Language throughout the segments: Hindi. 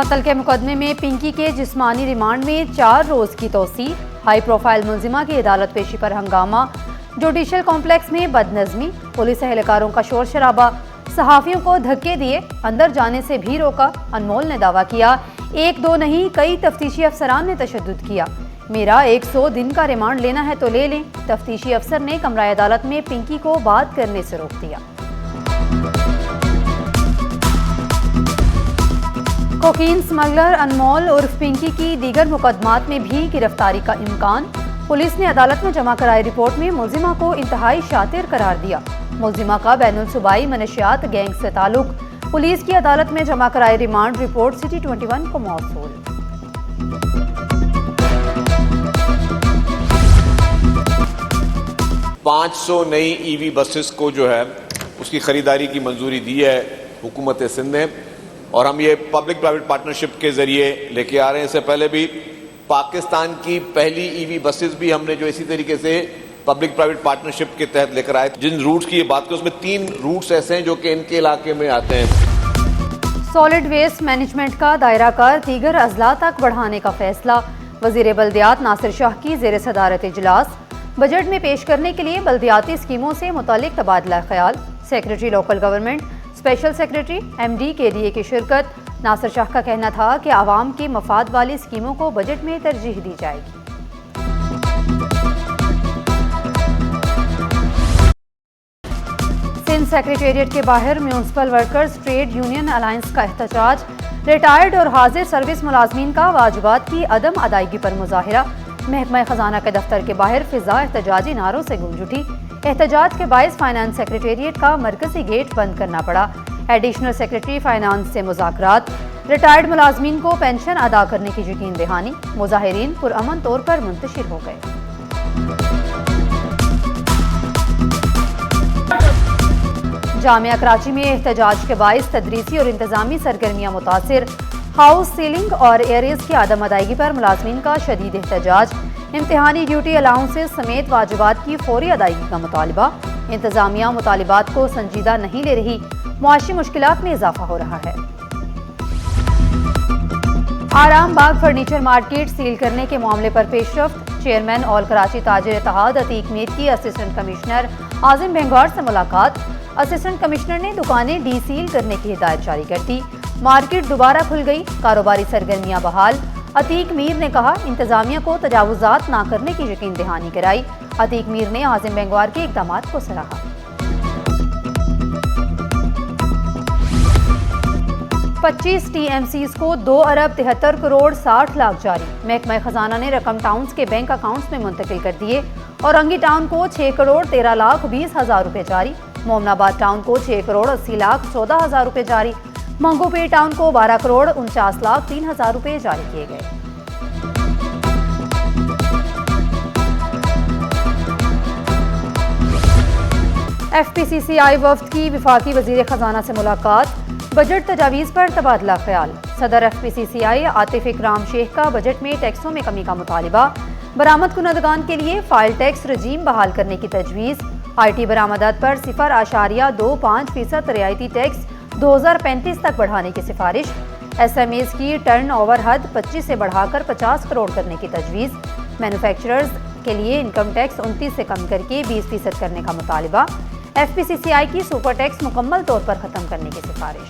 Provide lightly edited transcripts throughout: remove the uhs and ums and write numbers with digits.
कत्ल के मुकदमे में पिंकी के जिस्मानी रिमांड में 4 रोज की तोसी। हाई प्रोफाइल मुलजिमा की अदालत पेशी पर हंगामा। जुडिशल कॉम्प्लेक्स में बदनज़मी, पुलिस एहलकारों का शोर शराबा, सहाफ़ियों को धक्के दिए, अंदर जाने से भी रोका। अनमोल ने दावा किया, 1-2 नहीं कई तफ्तीशी अफसरान ने तशद्दुद किया। मेरा 100 दिन का रिमांड लेना है तो ले लें। तफ्तीशी अफसर ने कमरा अदालत में पिंकी को बात करने से रोक दिया। कोकीन स्मगलर अनमोल उर्फ पिंकी की दीगर मुकदमात में भी गिरफ्तारी का इम्कान। पुलिस ने अदालत में जमा कराई रिपोर्ट में मुलजिमा को इंतहाई शातिर करार दिया। मुलजिमा का बैनुल सूबाई मनशियात गैंग से ताल्लुक। पुलिस की अदालत में जमा कराई रिमांड रिपोर्ट सिटी 21 को मौसूल। 500 नई ईवी बसेस को जो है उसकी खरीदारी की मंजूरी दी है हुकूमत सिंध ने, और हम ये पब्लिक प्राइवेट पार्टनरशिप के जरिए लेके आ रहे हैं। इससे पहले भी पाकिस्तान की पहली ईवी बसेस भी हमने जो इसी तरीके से पब्लिक प्राइवेट पार्टनरशिप के तहत लेकर आए। जिन रूट्स की ये बात करें उसमें 3 रूट्स ऐसे हैं जो कि इनके इलाके में आते हैं। सॉलिड वेस्ट मैनेजमेंट का दायरा कर दीगर अजला तक बढ़ाने का फैसला। वजीर बल्दियात नासिर शाह की जेर सदारत इजलास। बजट में पेश करने के लिए बल्दियाती स्कीमों से मुतालिक तबादला ख्याल। Secretary local government, special secretary, MD KDA की शिरकत। नासिर शाह का कहना था कि आवाम के मफाद वाली स्कीमों को बजट में तरजीह दी जाएगी। सिंध सेक्रेटेरिएट के बाहर municipal workers trade union alliance का एहतजाज। रिटायर्ड और हाजिर सर्विस मुलाजमीन का वाजिबात की अदम अदायगी पर मुजाहिरा। महकमा खजाना के दफ्तर के बाहर फिजा एहतजाजी नारों से गूंज उठी। एहतजाज के बायस फाइनेंस सेक्रेटेरिएट का मरकजी गेट बंद करना पड़ा। एडिशनल सेक्रेटरी फाइनेंस से मुज़ाकरात। रिटायर्ड मुलाजमीन को पेंशन अदा करने की यकीन दहानी। मुजाहिरीन पुरअमन तौर पर मुंतशिर हो गए। जामिया कराची में एहतजाज के बायस तदरीसी और इंतजामी सरगर्मियाँ मुतासिर। हाउस सीलिंग और एरियर्स की आदम अदायगी पर मुलाजमीन का शदीद एहतजाज। इम्तिहानी ड्यूटी अलाउंसेस समेत वाजिबात की फौरी अदायगी का मुतालबा। इंतजामिया मुतालिबात को संजीदा नहीं ले रही, मुआशी मुश्किलात में इजाफा हो रहा है। आराम बाग फर्नीचर मार्केट सील करने के मामले पर पेशरफ्त। चेयरमैन ऑल कराची ताजिर इत्तेहाद अतीक मीर की असिस्टेंट कमिश्नर आजिम बेंगवार से मुलाकात। असिस्टेंट कमिश्नर ने दुकानें डी सील करने की हिदायत जारी कर दी। मार्केट दोबारा खुल गई, कारोबारी सरगर्मियां बहाल। अतीक मीर ने कहा, इंतजामिया को तजावुजात ना करने की यकीन दहानी कराई। अतीक मीर ने आजिम बेंगवार के इक़दामात को सराहा। पच्चीस TMCs को 2 अरब 73 करोड़ 60 लाख जारी। महकमा खजाना ने रकम टाउन्स के बैंक अकाउंट्स में मुंतकिल कर दिए। औरंगी टाउन को 6 करोड़ 13 लाख 20 हजार रुपए जारी। मोमनाबाद टाउन को 6 करोड़ 80 लाख 14 हजार रुपए जारी। मंगोपीर टाउन को 12 करोड़ 49 लाख 3 हजार रुपए जारी किए गए। FPCCI वफ्द की विफाकी वजीर खजाना से मुलाकात। बजट तजावीज़ पर तबादला ख्याल। सदर FPCCI आतिफ इकराम शेख का बजट में टैक्सों में कमी का मुतालिबा। बरामद कुनदगान के लिए फाइल टैक्स रजीम बहाल करने की तजवीज़। IT बरामदात पर 0.25% रियायती टैक्स 2035 तक बढ़ाने की सिफारिश। SMEs की टर्न ओवर हद 25 से बढ़ाकर 50 करोड़ करने की तजवीज़। मैन्युफैक्चरर्स के लिए इनकम टैक्स 29 से कम करके 20% करने का मुतालिबा। FPCCI की सुपर टैक्स मुकम्मल तौर पर खत्म करने की सिफारिश।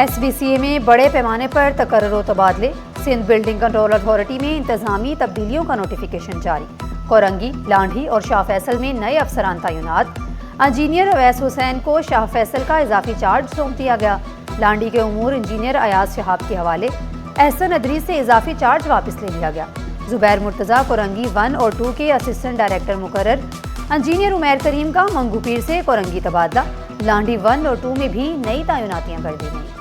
SBCA में बड़े पैमाने पर तकर्रुर तबादले। सिंध बिल्डिंग कंट्रोल अथॉरिटी में इंतजामी तब्दीलियों का नोटिफिकेशन जारी। कोरंगी, लांढी और शाह फैसल में नए अफसरान तैनात। इंजीनियर अवैस हुसैन को शाह फैसल का इजाफी चार्ज सौंप दिया गया। लांढी के उमूर इंजीनियर अयाज शहाब के हवाले। एहसन अदरी से इजाफी चार्ज वापस ले लिया गया। जुबैर मुर्तजा कोरंगी 1 और 2 के असिस्टेंट डायरेक्टर मुकर्रर। इंजीनियर उमैर करीम का मंगूपीर से कोरंगी तबादला। लांढी 1 और 2 में भी नई तैनातियां कर दी गई।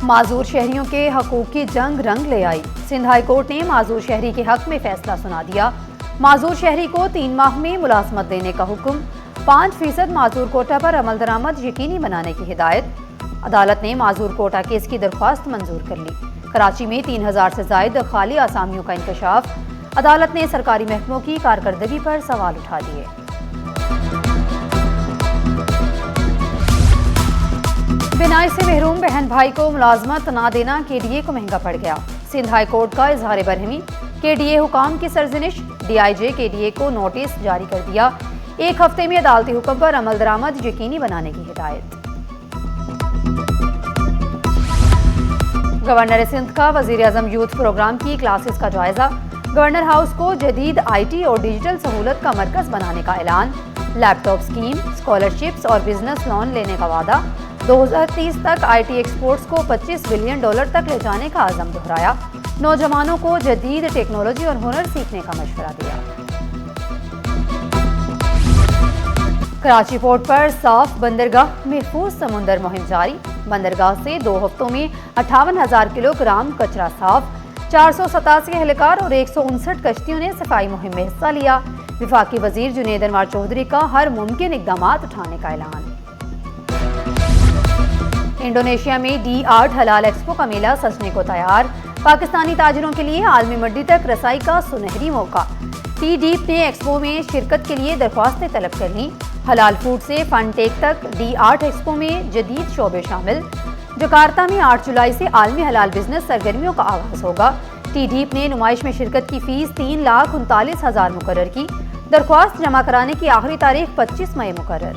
माजूर शहरियों के हकूक की जंग रंग ले आई। सिंध हाई कोर्ट ने माजूर शहरी के हक में फैसला सुना दिया। माजूर शहरी को 3 माह में मुलाजमत देने का हुक्म। 5% माजूर कोटा पर अमल दरामद यकीनी बनाने की हिदायत। अदालत ने माजूर कोटा केस की दरख्वास्त मंजूर कर ली। कराची में 3000 से जायद खाली आसामियों का इंकशाफ। अदालत ने सरकारी महकमों की कारकर्दगी पर सवाल उठा दिए। बिनाई से महरूम बहन भाई को मुलाजमत ना देना KDA को महंगा पड़ गया। सिंध हाई कोर्ट का इजहार बरहमी, KDA हुकाम की सरजनिश, DIJ KDA को नोटिस जारी कर दिया। 1 हफ्ते में अदालती हुक्म पर अमल दरामद यकीनी बनाने की हिदायत। गवर्नर सिंध का वजीर आजम यूथ प्रोग्राम की क्लासेस का जायजा। गवर्नर हाउस को जदीद IT और डिजिटल सहूलत का मरकज बनाने का ऐलान। लैपटॉप स्कीम, स्कॉलरशिप्स और बिजनेस लोन लेने का वादा। 2030 तक IT एक्सपोर्ट्स को $25 बिलियन तक ले जाने का आज़म दोहराया। नौजवानों को जदीद टेक्नोलॉजी और हुनर सीखने का मशवरा दिया। कराची पोर्ट पर साफ बंदरगाह महफूज समुंदर मुहिम जारी। बंदरगाह से 2 हफ्तों में 58,000 किलोग्राम कचरा साफ। 487 एहलकार और 159 कश्तियों ने सफाई मुहिम में हिस्सा लिया। विफाकी वजीर जुनेद अनवर चौधरी का हर मुमकिन इकदाम उठाने का ऐलान। इंडोनेशिया में D8 हलाल एक्सपो का मेला सजने को तैयार। पाकिस्तानी ताजिरों के लिए आलमी मंडी तक रसाई का सुनहरी मौका। T-Deep ने एक्सपो में शिरकत के लिए दरख्वास्तें तलब कर लीं। हलाल फूड से फन टेक तक D8 एक्सपो में जदीद शोबे शामिल। जकार्ता में 8 जुलाई से आलमी हलाल बिजनेस सरगर्मियों का आगाज होगा। T-Deep ने नुमाइश में शिरकत की फीस 3,39,000 मुकर्रर की। दरख्वास्त जमा कराने की आखिरी तारीख 25 मई मुकर्रर।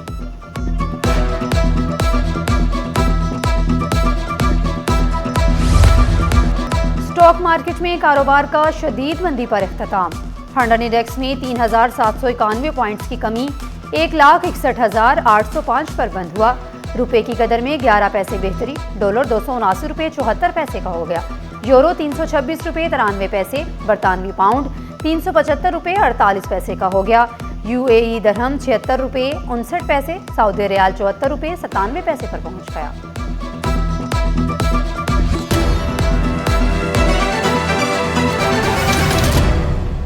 स्टॉक मार्केट में कारोबार का शदीद मंदी पर इख्तिताम। हंडन इंडेक्स में 3,791 पॉइंट्स की कमी 1,61,805 पर बंद हुआ। रुपए की कदर में 11 पैसे बेहतरी। डॉलर 279 रुपये 74 पैसे का हो गया। यूरो 326 रुपये 93 पैसे। बरतानवी पाउंड 375 रुपये 48 पैसे का हो गया। UAE दरहम 76 रुपये 59 पैसे। सऊदी रियाल 74 रुपये 97 पैसे पर पहुंच गया।